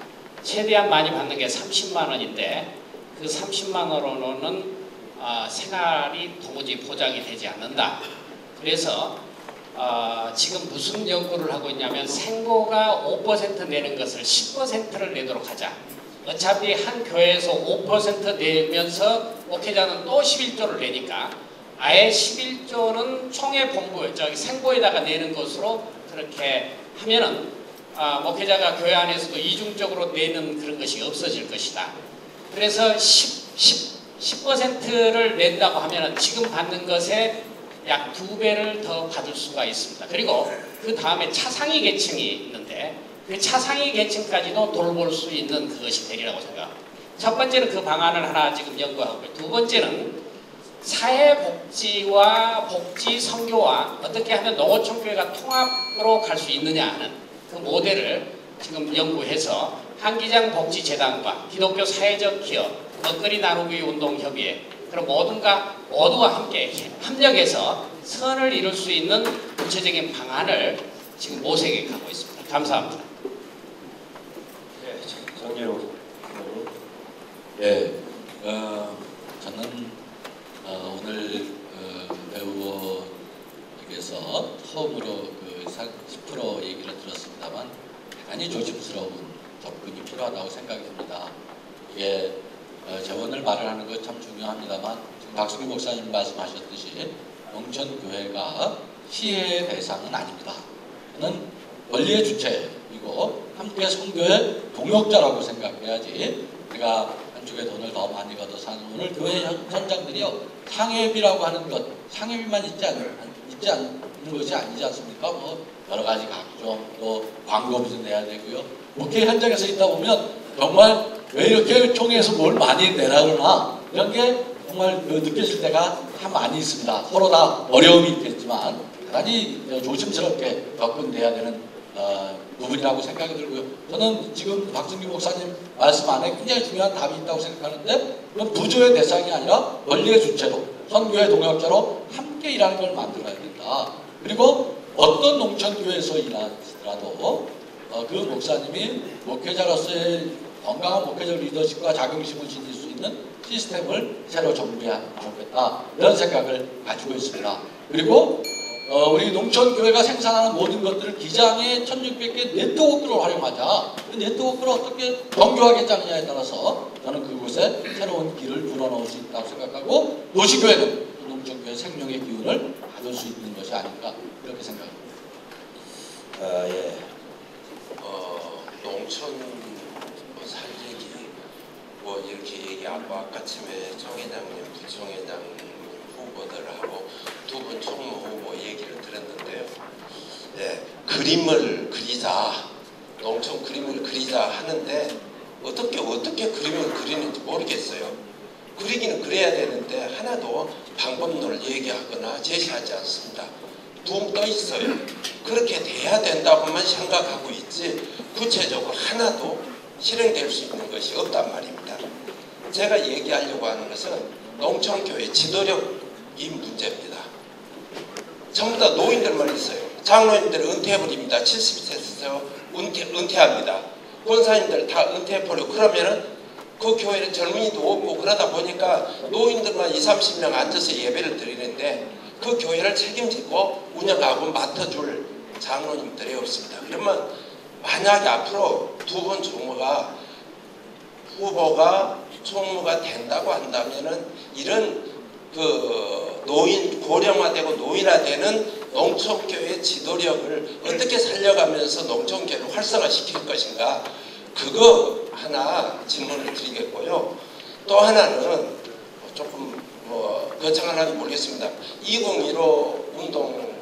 최대한 많이 받는 게 30만 원인데 그 30만 원으로는 생활이 도무지 보장이 되지 않는다. 그래서 지금 무슨 연구를 하고 있냐면 생보가 5% 내는 것을 10%를 내도록 하자. 어차피 한 교회에서 5% 내면서 목회자는 또 11조를 내니까 아예 11조는 총회본부 생보에다가 내는 것으로 그렇게 하면은 목회자가 교회 안에서도 이중적으로 내는 그런 것이 없어질 것이다. 그래서 10%를 낸다고 하면은 지금 받는 것에 약 2배를 더 받을 수가 있습니다. 그리고 그 다음에 차상위 계층이 있는데 그 차상위 계층까지도 돌볼 수 있는 그것이 되리라고 생각합니다. 첫 번째는 그 방안을 하나 지금 연구하고 있고요. 두 번째는 사회복지와 복지 선교와 어떻게 하면 농어촌교회가 통합으로 갈 수 있느냐 하는 그 모델을 지금 연구해서 한기장 복지재단과 기독교 사회적 기업, 먹거리 나누기 운동협의회 그럼 모두와 함께 협력해서 선을 이룰 수 있는 구체적인 방안을 지금 모색해 가고 있습니다. 감사합니다. 네, 정재로. 예, 저는 오늘 배우 후보에게서 처음으로 그 10% 얘기를 들었습니다만 대단히 조심스러운 접근이 필요하다고 생각이 듭니다. 이게 재원을 마련하는 것 참 중요합니다만 지금 박승규 목사님 말씀하셨듯이 농촌교회가 시혜의 대상은 아닙니다. 저는 권리의 주체이고 함께 선교의 동역자라고 생각해야지 우리가 한쪽에 돈을 더 많이 걷어서 하는 오늘 교회 현장들이요 상회비라고 하는 것 상회비만 있지 않는 것이 아니지 않습니까? 뭐 여러 가지 각종 또 광고비도 내야 되고요. 목회 현장에서 있다 보면 정말 왜 이렇게 총회에서 뭘 많이 내라 그러나 이런 게 정말 느껴질 때가 참 많이 있습니다. 서로 다 어려움이 있겠지만 대단히 조심스럽게 접근돼야 되는 부분이라고 생각이 들고요. 저는 지금 박승규 목사님 말씀 안에 굉장히 중요한 답이 있다고 생각하는데 그건 부조의 대상이 아니라 원리의 주체로 선교의 동역자로 함께 일하는 걸 만들어야 된다. 그리고 어떤 농촌교회에서 일하시더라도 그 목사님이 목회자로서의 건강한 목회적 리더십과 자긍심을 지닐 수 있는 시스템을 새로 정비하면 좋겠다. 이런 생각을 가지고 있습니다. 그리고 우리 농촌교회가 생산하는 모든 것들을 기장의 1600개 네트워크를 활용하자. 그 네트워크를 어떻게 정교하게 짜느냐에 따라서 저는 그곳에 새로운 길을 불어넣을 수 있다고 생각하고 도시교회는 농촌교회 생명의 기운을 받을 수 있는 것이 아닐까 이렇게 생각합니다. 예. 농촌 살리기 뭐 이렇게 얘기하고 아까쯤에 정회장님, 부총회장님 후보들하고 두 분 총무 후보 얘기를 들었는데요. 네, 그림을 그리자, 농촌 그림을 그리자 하는데 어떻게 그림을 그리는지 모르겠어요. 그리기는 그래야 되는데 하나도 방법론을 얘기하거나 제시하지 않습니다. 둥 떠 있어요. 그렇게 돼야 된다고만 생각하고 있지 구체적으로 하나도 실행될 수 있는 것이 없단 말입니다. 제가 얘기하려고 하는 것은 농촌교회 지도력이 문제입니다. 전부 다 노인들만 있어요. 장로님들은 은퇴해버립니다. 70세에서 은퇴합니다. 권사님들 다 은퇴해버리고 그러면은 그 교회는 젊은이도 없고 그러다 보니까 노인들만 20, 30명 앉아서 예배를 드리는데 그 교회를 책임지고 운영하고 맡아줄 장로님들이 없습니다. 그러면 만약에 앞으로 두 분 후보가 총무가 된다고 한다면은 이런 고령화되고 노인화되는 농촌교회 지도력을 어떻게 살려가면서 농촌교회를 활성화시킬 것인가 그거 하나 질문을 드리겠고요. 또 하나는 조금 거창한지 모르겠습니다. 2015 운동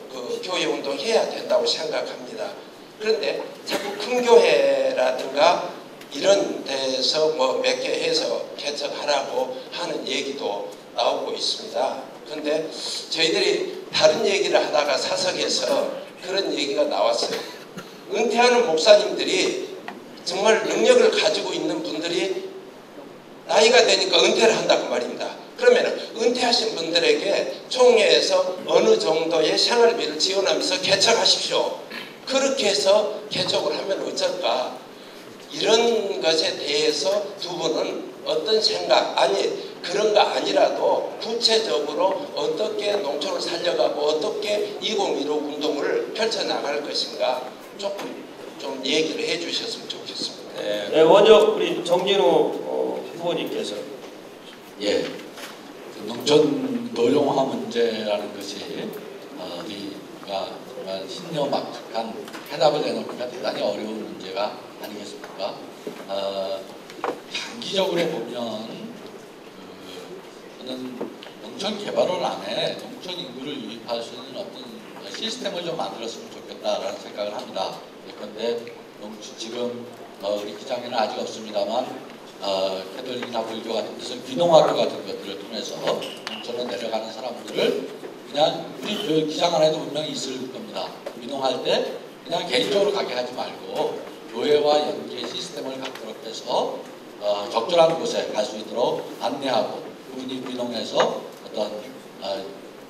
교회 운동 해야 된다고 생각합니다. 그런데 자꾸 큰 교회라든가 이런 데서 뭐 몇 개 해서 개척하라고 하는 얘기도 나오고 있습니다. 그런데 저희들이 다른 얘기를 하다가 사석에서 그런 얘기가 나왔어요. 은퇴하는 목사님들이 정말 능력을 가지고 있는 분들이 나이가 되니까 은퇴를 한다고 말입니다. 그러면 은퇴하신 분들에게 총회에서 어느 정도의 생활비를 지원하면서 개척하십시오. 그렇게 해서 개척을 하면 어쩔까? 이런 것에 대해서 두 분은 어떤 생각, 아니 그런 거 아니라도 구체적으로 어떻게 농촌을 살려가고 어떻게 2015 운동을 펼쳐나갈 것인가 조금 좀 얘기를 해주셨으면 좋겠습니다. 네, 먼저 우리 정진우 후보님께서. 예, 그 농촌 노령화 문제라는 것이 우리가 정말 신념막측한 해답을 내놓기가 대단히 어려운 문제가 아니겠습니까? 장기적으로 보면 저는 농촌 개발원 안에 농촌 인구를 유입할 수 있는 어떤 시스템을 좀 만들었으면 좋겠다라는 생각을 합니다. 그런데 지금 우리 기장에는 아직 없습니다만 캐톨릭이나 불교 같은 데서 귀농학교 같은 것들을 통해서 농촌으로 내려가는 사람들을 그냥 우리 기장 안에도 분명히 있을 겁니다. 귀농할 때 그냥 개인적으로 가게 하지 말고 교회와 연계 시스템을 갖도록 해서 적절한 곳에 갈 수 있도록 안내하고 그분이 귀농해서 어떤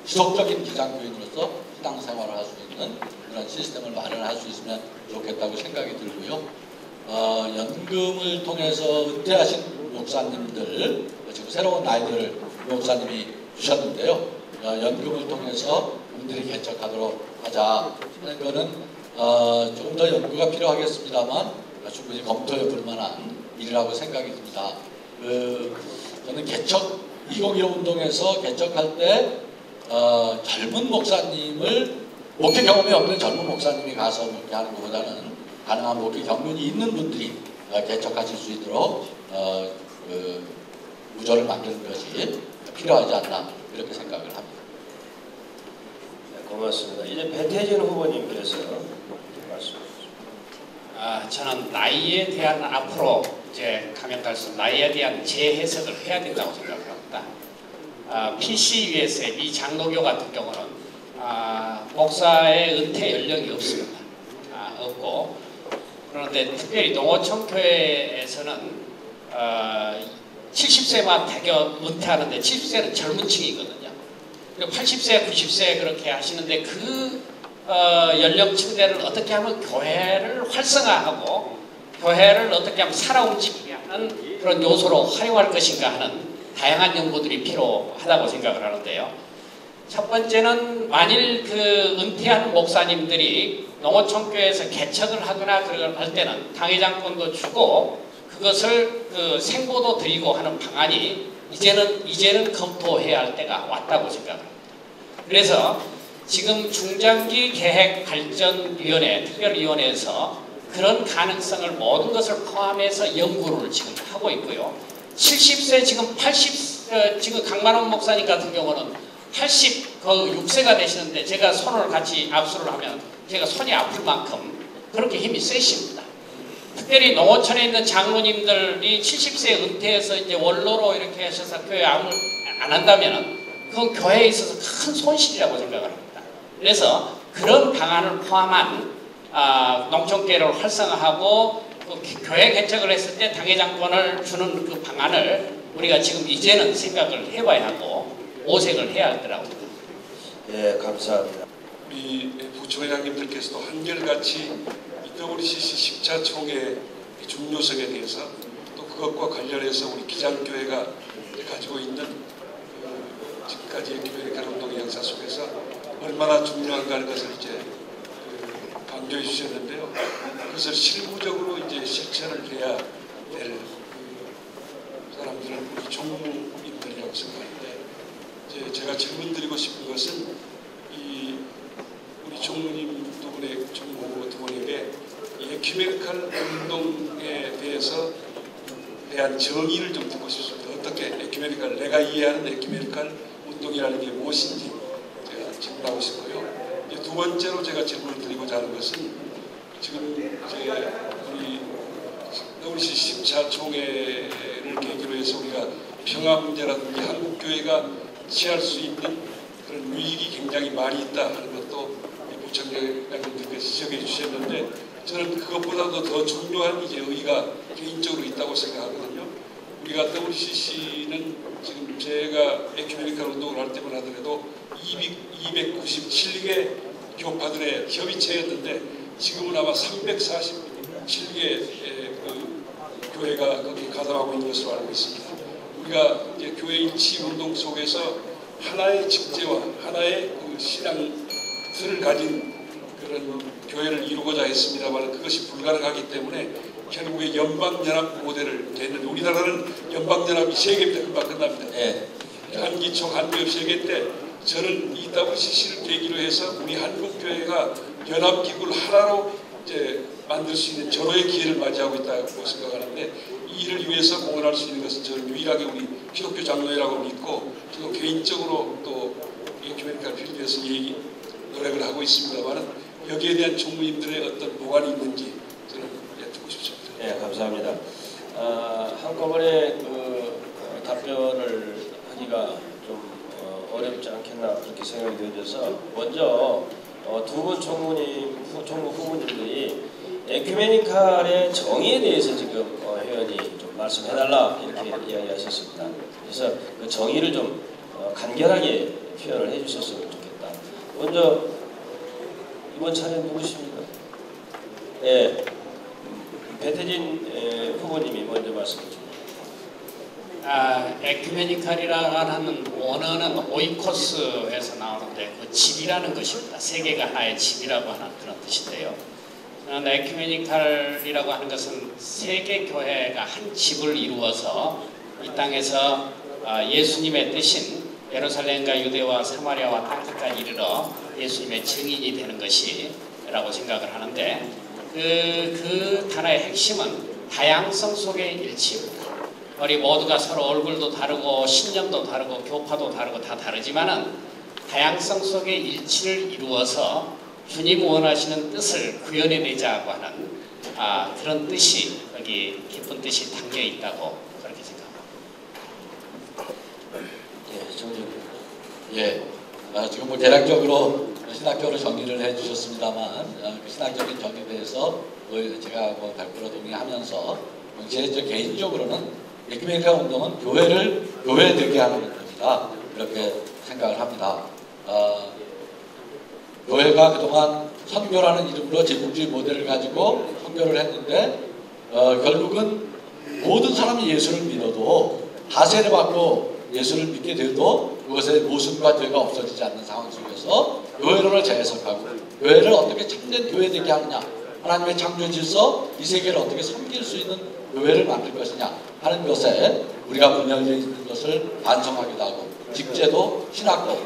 지속적인 기장교인으로서 신앙생활을 할 수 있는 그런 시스템을 마련할 수 있으면 좋겠다고 생각이 들고요. 연금을 통해서 은퇴하신 목사님들, 지금 새로운 아이들을 목사님이 주셨는데요. 연금을 통해서 그분들이 개척하도록 하자 하는 거는 조금 더 연구가 필요하겠습니다만 충분히 검토해 볼 만한 일이라고 생각이 듭니다. 저는 개척 2015 운동에서 개척할 때 젊은 목사님을 목회 경험이 없는 젊은 목사님이 가서 목회하는 것보다는 가능한 목회 경륜이 있는 분들이 개척하실 수 있도록 구조를 만드는 것이 필요하지 않나 이렇게 생각을 합니다. 네, 고맙습니다. 이제 배태진 후보님께서 말씀해 주십시오. 저는 나이에 대한 앞으로 이제 가면 갈수록 나이에 대한 재해석을 해야 된다고 생각합니다. PCUS의 미 장로교 같은 경우는 목사의 은퇴 연령이 없습니다. 없고 그런데 특별히 농어촌 교회에서는 70세만 대겨 은퇴하는데 70세는 젊은 층이거든요. 그리고 80세, 90세 그렇게 하시는데 그 연령층대를 어떻게 하면 교회를 활성화하고 교회를 어떻게 하면 살아 움직이게 하는 그런 요소로 활용할 것인가 하는 다양한 연구들이 필요하다고 생각을 하는데요. 첫 번째는 만일 그 은퇴한 목사님들이 농어촌교회에서 개척을 하거나 그걸 할 때는 당회장권도 주고 그것을 그 생보도 드리고 하는 방안이 이제는 검토해야 할 때가 왔다고 생각합니다. 그래서 지금 중장기 계획 발전위원회, 특별위원회에서 그런 가능성을 모든 것을 포함해서 연구를 지금 하고 있고요. 70세 지금 80 지금 강만원 목사님 같은 경우는 86세가 되시는데 제가 손을 같이 압수를 하면 제가 손이 아플 만큼 그렇게 힘이 세십니다. 특별히 농어촌에 있는 장로님들이 70세 은퇴해서 이제 원로로 이렇게 하셔서 교회 아무를 안 한다면은 그건 교회에 있어서 큰 손실이라고 생각을 합니다. 그래서 그런 방안을 포함한 농촌교회를 활성화하고 그 교회 개척을 했을 때 당회장권을 주는 그 방안을 우리가 지금 이제는 생각을 해봐야 하고 오색을 해야 할 거라고 생각합니다. 네, 감사합니다. 우리 부총회장님들께서도 한결같이 WCC 10차 총회 중요성에 대해서 또 그것과 관련해서 우리 기장교회가 가지고 있는 지금까지의 교회 가운동의 역사 속에서 얼마나 중요한가 하는 것을 이제 강조해 주셨는데요. 그것을 실무적으로 이제 실천을 해야 될 사람들은 우리 종무인들이라고 생각하는데 제가 질문 드리고 싶은 것은 우리 종무님 두 분의 종무 두 분에게 에큐메니컬 운동에 대한 정의를 좀 듣고 싶습니다. 어떻게 에큐메니컬, 내가 이해하는 에큐메니컬 운동이라는 게 무엇인지 제가 질문하고 싶고요. 두 두 번째로 제가 질문을 드리고자 하는 것은 지금 이제 우리 WCC 14 총회를 계기로 해서 우리가 평화 문제라든지 한국 교회가 취할 수 있는 그런 위익이 굉장히 많이 있다 하는 것도 부총장님들께서 지적해 주셨는데 저는 그것보다도 더 중요한 이제 의의가 개인적으로 있다고 생각하거든요. 우리가 WCC는 지금 제가 에큐메니컬 운동을 할 때만 하더라도 297개 교파들의 협의체였는데 지금은 아마 347개 그 교회가 거기 가담하고 있는 것으로 알고 있습니다. 우리가 이제 교회 일치 운동 속에서 하나의 직제와 하나의 그 신앙들을 가진 그런 교회를 이루고자 했습니다만 그것이 불가능하기 때문에 결국에 연방연합 모델을 됐는데 우리나라는 연방연합이 3개부터 금방 끝납니다. 예. 한기총, 한교협 3개 때 저는 이 WCC를 계기로 해서 우리 한국교회가 연합기구를 하나로 이제 만들 수 있는 전호의 기회를 맞이하고 있다고 생각하는데 이 일을 위해서 공헌할 수 있는 것은 저는 유일하게 우리 기독교 장로회라고 믿고 저도 개인적으로 또 에큐메니컬 필드에서 노력을 하고 있습니다만 여기에 대한 총무님들의 어떤 보관이 있는지 저는 듣고 싶습니다. 네, 감사합니다. 한꺼번에 답변을 하기가 좀 어렵지 않겠나 그렇게 생각이 되어져서 먼저 두 분 총무 후보님들이 에큐메니칼의 정의에 대해서 지금 회원이 좀 말씀해달라 이렇게 이야기하셨습니다. 그래서 그 정의를 좀 간결하게 표현을 해주셨으면 좋겠다. 먼저 이번 차례 누구십니까? 네, 배태진 후보님이 먼저 말씀해 주십시오. 에큐메니칼이라고 하는 원어는 오이코스에서 나오는데 그 집이라는 것입니다. 세계가 하나의 집이라고 하는 그런 뜻인데요. 에큐메니칼이라고 하는 것은 세계 교회가 한 집을 이루어서 이 땅에서 예수님의 뜻인 예루살렘과 유대와 사마리아와 땅끝까지 이르러 예수님의 증인이 되는 것이라고 생각을 하는데 그 단어의 핵심은 다양성 속의 일치입니다. 우리 모두가 서로 얼굴도 다르고 신념도 다르고 교파도 다르고 다 다르지만은 다양성 속의 일치를 이루어서 주님 원하시는 뜻을 구현해내자고 하는 그런 뜻이 여기 깊은 뜻이 담겨 있다고 그렇게 생각합니다. 예, 정준. 예, 지금 뭐 대략적으로 신학적으로 정리를 해주셨습니다만 그 신학적인 정리에 대해서 제가 뭐 100% 동의하면서 제 개인적으로는 에큐메니칼 운동은 교회를 교회되게 하는 운동이다 이렇게 생각을 합니다. 교회가 그동안 선교라는 이름으로 제국주의 모델을 가지고 선교를 했는데 결국은 모든 사람이 예수를 믿어도 하세를 받고 예수를 믿게 돼도 그것의 모순과 죄가 없어지지 않는 상황 속에서 교회론을 재해석하고 교회를 어떻게 참된 교회되게 하느냐, 하나님의 창조 질서, 이 세계를 어떻게 섬길 수 있는 교회를 만들 것이냐 하는 것에 우리가 분열되어 있는 것을 반성하기도 하고 직제도 신학도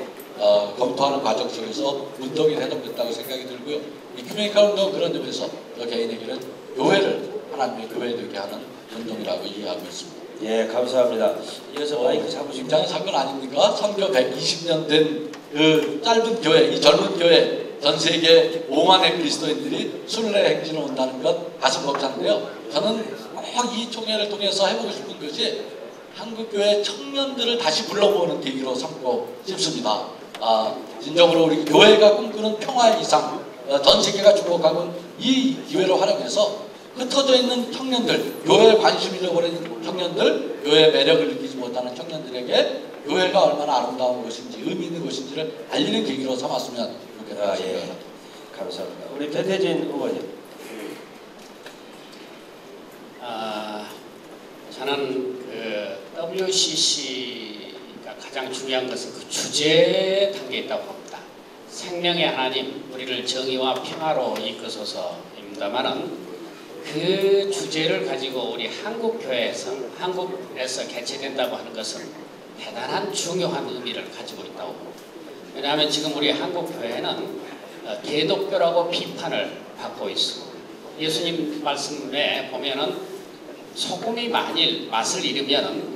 검토하는 과정 속에서 운동이 해석됐다고 생각이 들고요. 에큐메니칼 운동은 그런 점에서 저 개인에게는 교회를 하나님의 교회되게 하는 운동이라고 이해하고 있습니다. 예, 감사합니다. 이어서 마이크 잡으시고. 굉장히 사건 아닙니까? 선교 120년 된 그 짧은 교회, 이 젊은 교회, 전 세계 5만의 그리스도인들이 순례 행진을 온다는 것 가슴 벅찬데요. 저는 이 총회를 통해서 해보고 싶은 것이 한국교회 청년들을 다시 불러모으는 계기로 삼고 싶습니다. 진정으로 우리 교회가 꿈꾸는 평화의 이상, 전 세계가 주목하는 이 기회를 활용해서 흩어져 있는 청년들, 교회에 관심 잃어버린 청년들, 교회의 매력을 느끼지 못하는 청년들에게 교회가 얼마나 아름다운 것인지 의미 있는 것인지를 알리는 계기로 삼았으면 좋겠다 생각합니다. 감사합니다. 우리 배태진 후보님. 저는 WCC가 가장 중요한 것은 그 주제에 담겨 있다고 봅니다. 생명의 하나님, 우리를 정의와 평화로 이끄소서입니다만은 그 주제를 가지고 우리 한국에서 개최된다고 하는 것은 대단한 중요한 의미를 가지고 있다고 봅니다. 왜냐하면 지금 우리 한국교회는 개독교라고 비판을 받고 있습니다. 예수님 말씀에 보면은 소금이 만일 맛을 잃으면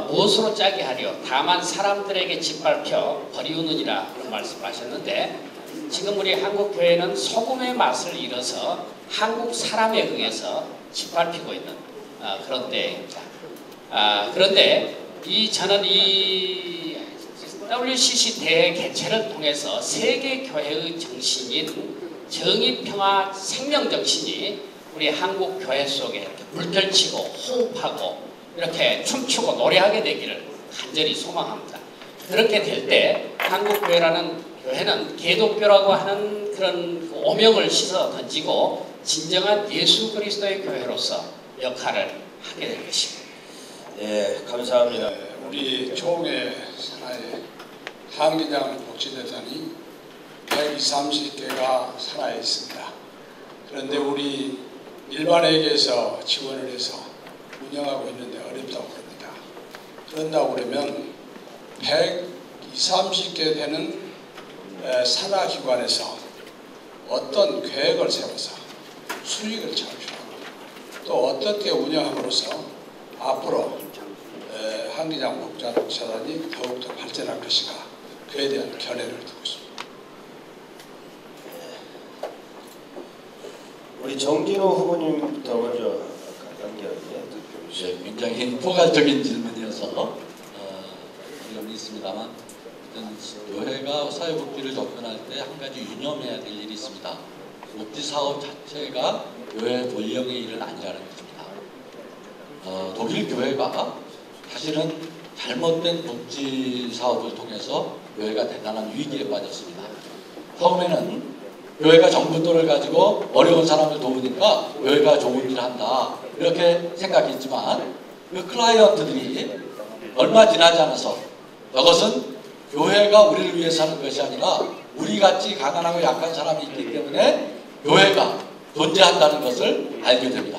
무엇으로 짜게 하려 다만 사람들에게 짓밟혀 버리우느니라 그런 말씀을 하셨는데 지금 우리 한국 교회는 소금의 맛을 잃어서 한국 사람에 의해서 짓밟히고 있는 그런 때입니다. 그런데 저는 이 WCC 대개최를 통해서 세계 교회의 정신인 정의, 평화, 생명 정신이 우리 한국 교회 속에 이렇게 물결치고 호흡하고 이렇게 춤추고 노래하게 되기를 간절히 소망합니다. 그렇게 될 때 한국 교회는 개독교라고 하는 그런 오명을 씻어 던지고 진정한 예수 그리스도의 교회로서 역할을 하게 될 것입니다. 네, 감사합니다. 우리 총회 산하에 한기장 복지재단이 130개가 산하에 있습니다. 그런데 우리 일반에게서 지원을 해서 운영하고 있는데 어렵다고 합니다. 그런다고 그러면 130개 되는 산하기관에서 어떤 계획을 세워서 수익을 창출하고 또 어떻게 운영함으로써 앞으로 한기장 복지재단이 더욱더 발전할 것인가, 그에 대한 견해를 듣고 있습니다. 우리 정진호 후보님부터 먼저 간단하게 듣고 예, 굉장히 포괄적인 질문이어서 어려움이 있습니다만, 교회가 사회복지를 접근할 때 한 가지 유념해야 될 일이 있습니다. 복지사업 자체가 교회 본령의 일은 아니라는 것입니다. 독일 교회가 사실은 잘못된 복지사업을 통해서 교회가 대단한 위기에 빠졌습니다. 처음에는 교회가 정부돈을 가지고 어려운 사람을 도우니까 교회가 좋은 일을 한다, 이렇게 생각했지만 그 클라이언트들이 얼마 지나지 않아서 저것은 교회가 우리를 위해서 하는 것이 아니라 우리같이 가난하고 약한 사람이 있기 때문에 교회가 존재한다는 것을 알게 됩니다.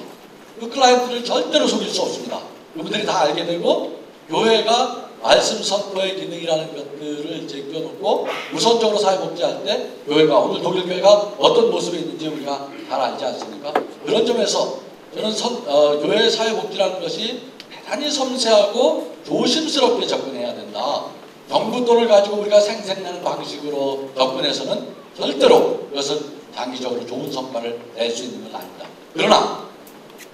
그 클라이언트를 절대로 속일 수 없습니다. 그분들이 다 알게 되고 교회가 말씀 선포의 기능이라는 것들을 제껴놓고 우선적으로 사회복지할 때 교회가, 오늘 독일 교회가 어떤 모습에 있는지 우리가 잘 알지 않습니까? 그런 점에서 저는 교회 사회복지라는 것이 대단히 섬세하고 조심스럽게 접근해야 된다. 정부 돈을 가지고 우리가 생색나는 방식으로 접근해서는 절대로 그것은 장기적으로 좋은 성과를 낼 수 있는 건 아닙니다. 그러나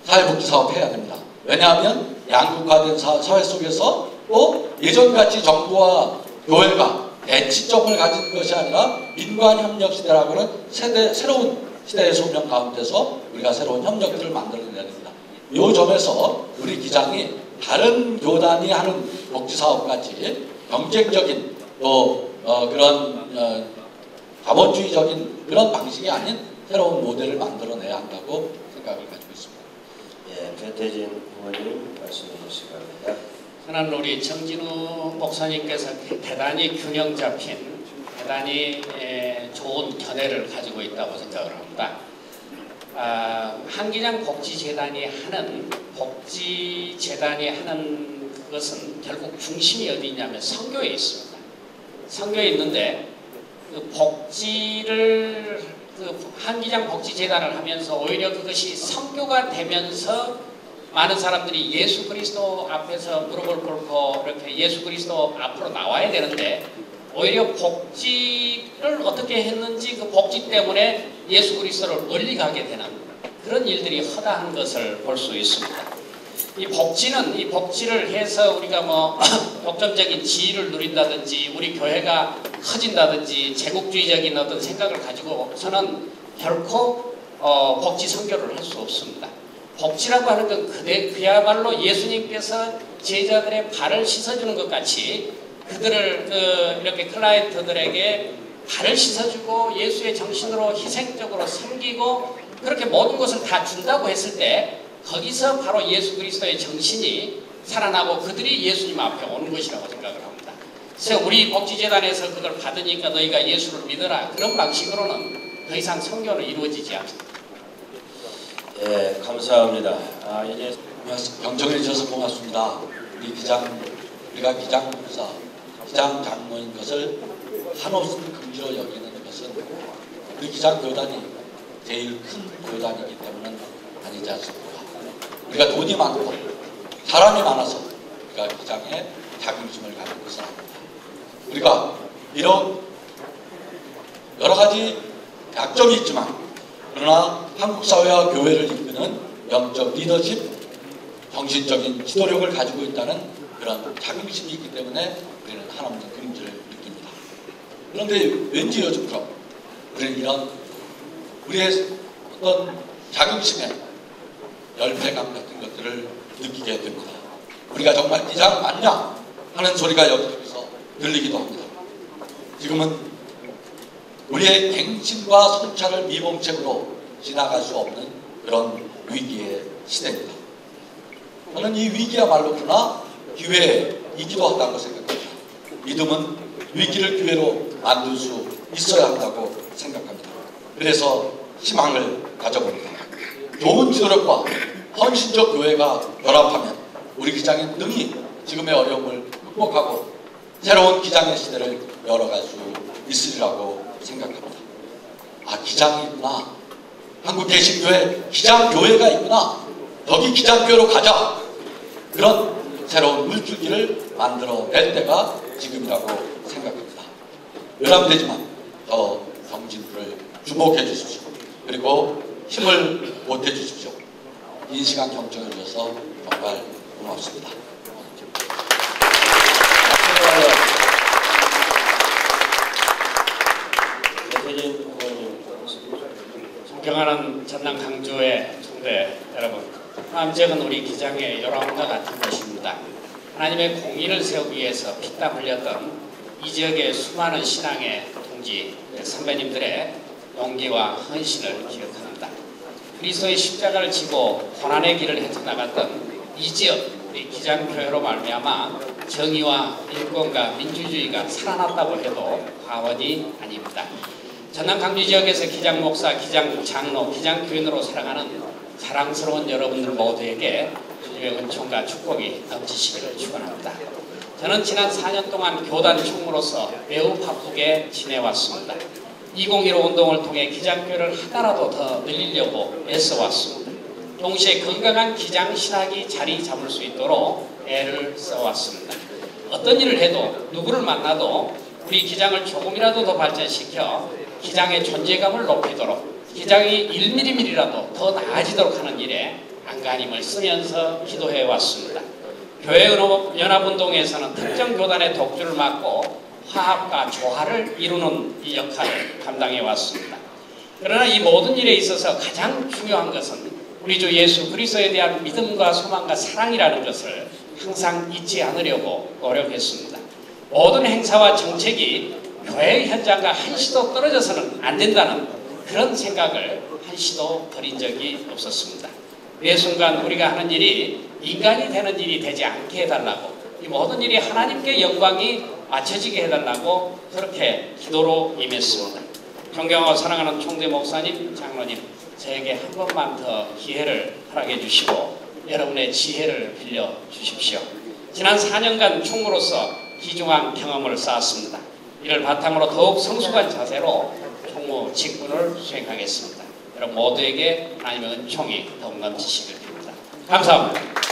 사회복지 사업 해야 됩니다. 왜냐하면 양극화된 사회 속에서 또 예전같이 정부와 교회가 대치점을 가진 것이 아니라 민관협력 시대라고 하는 새로운 시대의 소명 가운데서 우리가 새로운 협력들을 만들어내야 됩니다. 이 점에서 우리 기장이 다른 교단이 하는 복지사업같이 경쟁적인 또 그런 자본주의적인 그런 방식이 아닌 새로운 모델을 만들어내야 한다고 생각을 가지고 있습니다. 예, 배태진 후보님 말씀해 주시기 바랍니다. 저는 우리 정진우 목사님께서 대단히 균형 잡힌 대단히 좋은 견해를 가지고 있다고 생각을 합니다. 한기장 복지재단이 하는 그것은 결국 중심이 어디 있냐면 선교에 있습니다. 선교에 있는데 한기장 복지재단을 하면서 오히려 그것이 선교가 되면서 많은 사람들이 예수 그리스도 앞에서 무릎을 꿇고 이렇게 예수 그리스도 앞으로 나와야 되는데 오히려 복지를 어떻게 했는지 그 복지 때문에 예수 그리스도를 멀리 가게 되는 그런 일들이 허다한 것을 볼 수 있습니다. 이 복지를 해서 우리가 독점적인 지위를 누린다든지 우리 교회가 커진다든지 제국주의적인 어떤 생각을 가지고서는 결코 복지 선교를 할 수 없습니다. 복지라고 하는 건 그야말로 예수님께서 제자들의 발을 씻어주는 것 같이 그들을 이렇게 클라이언트들에게 발을 씻어주고 예수의 정신으로 희생적으로 섬기고 그렇게 모든 것을 다 준다고 했을 때 거기서 바로 예수 그리스도의 정신이 살아나고 그들이 예수님 앞에 오는 것이라고 생각을 합니다. 그래서 우리 복지재단에서 그걸 받으니까 너희가 예수를 믿어라 그런 방식으로는 더 이상 선교는 이루어지지 않습니다. 예, 감사합니다. 이제 경청해 주셔서 고맙습니다. 우리가 기장목사, 기장장로인 것을 한없이 긍지로 여기는 것은 우리 기장교단이 제일 큰 교단이기 때문은 아니지 않습니까? 우리가 돈이 많고 사람이 많아서 우리가 기장에 자긍심을 가지고 있습니다. 우리가 이런 여러 가지 약점이 있지만 그러나 한국 사회와 교회를 이끄는 영적 리더십, 정신적인 지도력을 가지고 있다는 그런 자긍심이 있기 때문에 우리는 하나님의 긍지를 느낍니다. 그런데 왠지 요즘처럼 우리는 이런 우리의 어떤 자긍심의 열패감 같은 것들을 느끼게 됩니다. 우리가 정말 기장 맞냐 하는 소리가 여기저기서 들리기도 합니다. 지금은 우리의 갱신과 성찰을 미봉책으로 지나갈 수 없는 그런 위기의 시대입니다. 저는 이 위기야말로 그러나 기회이기도 하다고 생각합니다. 믿음은 위기를 기회로 만들 수 있어야 한다고 생각합니다. 그래서 희망을 가져봅니다. 좋은 지도력과 헌신적 교회가 결합하면 우리 기장이 능히 지금의 어려움을 극복하고 새로운 기장의 시대를 열어갈 수 있으리라고 생각합니다. 아, 기장이 있구나. 한국 개신교회 기장교회가 있구나. 여기 기장교회로 가자. 그런 새로운 물줄기를 만들어낼 때가 지금이라고 생각합니다. 외람되지만 저 정진부를 주목해 주십시오. 그리고 힘을 보태 주십시오. 긴 시간 경청해 주셔서 정말 고맙습니다. 존경하는 전남 강주의 총대 여러분, 하나님은 우리 기장의 요람과 같은 것입니다. 하나님의 공의를 세우기 위해서 피땀 흘렸던 이 지역의 수많은 신앙의 동지 선배님들의 용기와 헌신을 기억합니다. 그리스도의 십자가를 지고 고난의 길을 헤쳐나갔던 이 지역 우리 기장교회로 말미암아 정의와 인권과 민주주의가 살아났다고 해도 과언이 아닙니다. 전남 강주 지역에서 기장 목사, 기장 장로, 기장 교인으로 살아가는 자랑스러운 여러분들 모두에게 주님의 은총과 축복이 넘치시기를 축원합니다. 저는 지난 4년 동안 교단 총무로서 매우 바쁘게 지내왔습니다. 2015 운동을 통해 기장교회를 하나라도 더 늘리려고 애써왔습니다. 동시에 건강한 기장 신학이 자리 잡을 수 있도록 애를 써왔습니다. 어떤 일을 해도 누구를 만나도 우리 기장을 조금이라도 더 발전시켜 기장의 존재감을 높이도록 기장이 1mm라도 더 나아지도록 하는 일에 안간힘을 쓰면서 기도해 왔습니다. 교회 연합운동에서는 특정 교단의 독주를 막고 화합과 조화를 이루는 이 역할을 감당해 왔습니다. 그러나 이 모든 일에 있어서 가장 중요한 것은 우리 주 예수 그리스도에 대한 믿음과 소망과 사랑이라는 것을 항상 잊지 않으려고 노력했습니다. 모든 행사와 정책이 교회 현장과 한시도 떨어져서는 안 된다는 그런 생각을 한시도 버린 적이 없었습니다. 매 순간 우리가 하는 일이 인간이 되는 일이 되지 않게 해달라고, 이 모든 일이 하나님께 영광이 맞춰지게 해달라고 그렇게 기도로 임했습니다. 존경하고 사랑하는 총대 목사님, 장로님, 저에게 한 번만 더 기회를 허락해 주시고 여러분의 지혜를 빌려 주십시오. 지난 4년간 총무로서 귀중한 경험을 쌓았습니다. 이를 바탕으로 더욱 성숙한 자세로 총무 직분을 수행하겠습니다. 여러분 모두에게 하나님의 은총이 더욱 넘치시길 바랍니다. 감사합니다.